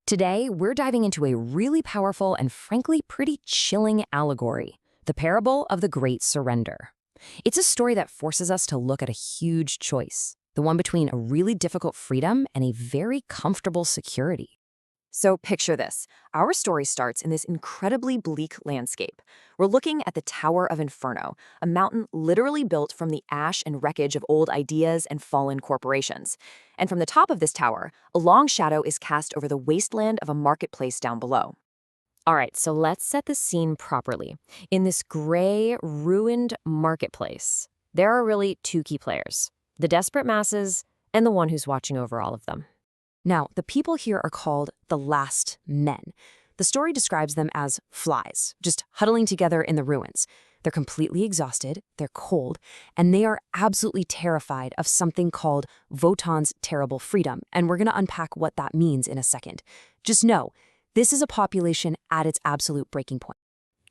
Today, we're diving into a really powerful and frankly pretty chilling allegory, the parable of the Great Surrender. It's a story that forces us to look at a huge choice, the one between a really difficult freedom and a very comfortable security. So picture this. Our story starts in this incredibly bleak landscape. We're looking at the Tower of Inferno, a mountain literally built from the ash and wreckage of old ideas and fallen corporations. And from the top of this tower, a long shadow is cast over the wasteland of a marketplace down below. All right, so let's set the scene properly. In this gray, ruined marketplace, there are really two key players: the desperate masses and the one who's watching over all of them. Now, the people here are called the last men. The story describes them as flies, just huddling together in the ruins. They're completely exhausted, they're cold, and they are absolutely terrified of something called Wotan's terrible freedom, and we're going to unpack what that means in a second. Just know, this is a population at its absolute breaking point.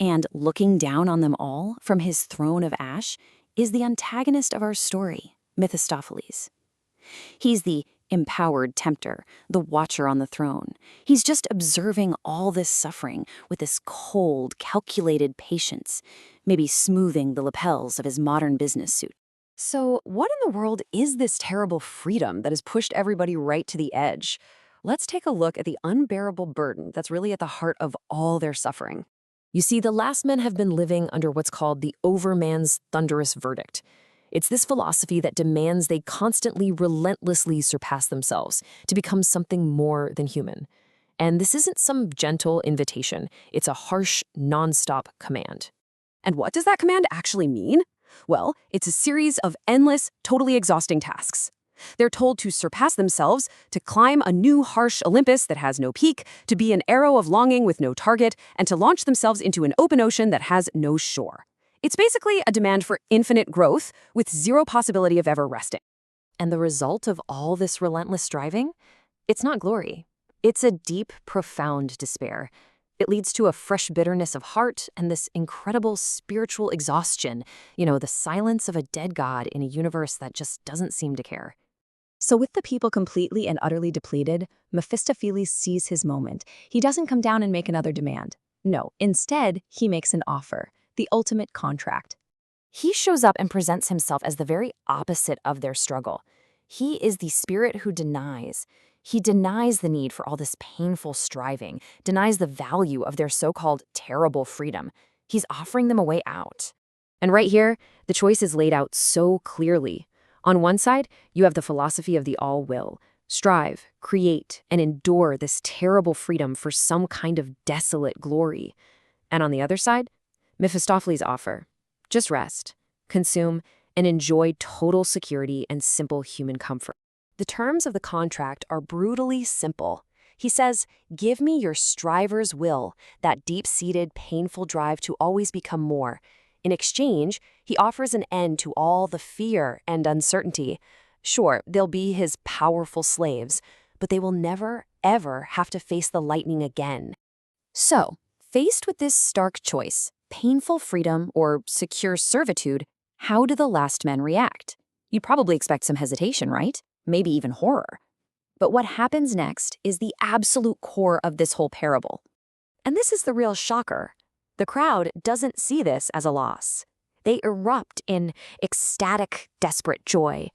And looking down on them all from his throne of ash is the antagonist of our story, Mephistopheles. He's the empowered tempter, the watcher on the throne. He's just observing all this suffering with this cold, calculated patience, maybe smoothing the lapels of his modern business suit. So what in the world is this terrible freedom that has pushed everybody right to the edge? Let's take a look at the unbearable burden that's really at the heart of all their suffering. You see, the last men have been living under what's called the overman's thunderous verdict. It's this philosophy that demands they constantly, relentlessly surpass themselves to become something more than human. And this isn't some gentle invitation. It's a harsh, nonstop command. And what does that command actually mean? Well, it's a series of endless, totally exhausting tasks. They're told to surpass themselves, to climb a new harsh Olympus that has no peak, to be an arrow of longing with no target, and to launch themselves into an open ocean that has no shore. It's basically a demand for infinite growth with zero possibility of ever resting. And the result of all this relentless striving? It's not glory. It's a deep, profound despair. It leads to a fresh bitterness of heart and this incredible spiritual exhaustion, the silence of a dead god in a universe that just doesn't seem to care. So with the people completely and utterly depleted, Mephistopheles sees his moment. He doesn't come down and make another demand. No, instead, he makes an offer. The ultimate contract. He shows up and presents himself as the very opposite of their struggle. He is the spirit who denies. He denies the need for all this painful striving, denies the value of their so-called terrible freedom. He's offering them a way out. And right here, the choice is laid out so clearly. On one side, you have the philosophy of the all-will. Strive, create, and endure this terrible freedom for some kind of desolate glory. And on the other side, Mephistopheles' offer: just rest, consume, and enjoy total security and simple human comfort. The terms of the contract are brutally simple. He says, give me your striver's will, that deep-seated, painful drive to always become more. In exchange, he offers an end to all the fear and uncertainty. Sure, they'll be his powerful slaves, but they will never, ever have to face the lightning again. So, faced with this stark choice, painful freedom or secure servitude, how do the last men react? You'd probably expect some hesitation, right? Maybe even horror. But what happens next is the absolute core of this whole parable. And this is the real shocker. The crowd doesn't see this as a loss. They erupt in ecstatic, desperate joy.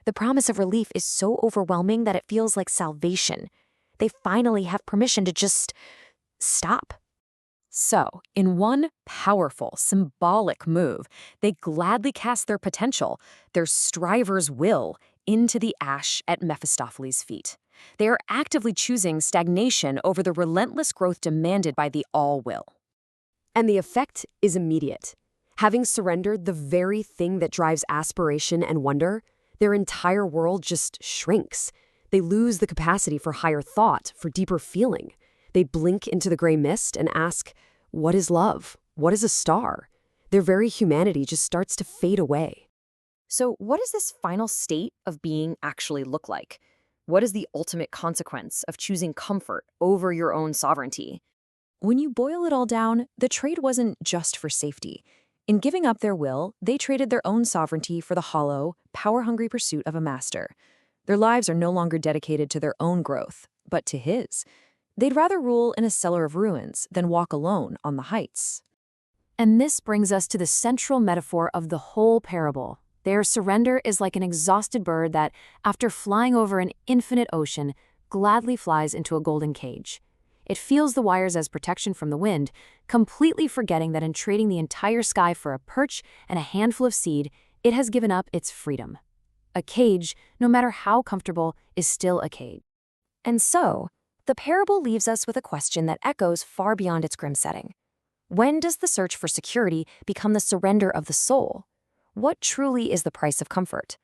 The promise of relief is so overwhelming that it feels like salvation. They finally have permission to just stop. So, in one powerful, symbolic move, they gladly cast their potential, their striver's will, into the ash at Mephistopheles' feet. They are actively choosing stagnation over the relentless growth demanded by the all-will. And the effect is immediate. Having surrendered the very thing that drives aspiration and wonder, their entire world just shrinks. They lose the capacity for higher thought, for deeper feeling. They blink into the gray mist and ask, what is love? What is a star? Their very humanity just starts to fade away. So what does this final state of being actually look like? What is the ultimate consequence of choosing comfort over your own sovereignty? When you boil it all down, the trade wasn't just for safety. In giving up their will, they traded their own sovereignty for the hollow, power-hungry pursuit of a master. Their lives are no longer dedicated to their own growth, but to his. They'd rather rule in a cellar of ruins than walk alone on the heights. And this brings us to the central metaphor of the whole parable. Their surrender is like an exhausted bird that, after flying over an infinite ocean, gladly flies into a golden cage. It feels the wires as protection from the wind, completely forgetting that in trading the entire sky for a perch and a handful of seed, it has given up its freedom. A cage, no matter how comfortable, is still a cage. And so, the parable leaves us with a question that echoes far beyond its grim setting. When does the search for security become the surrender of the soul? What truly is the price of comfort?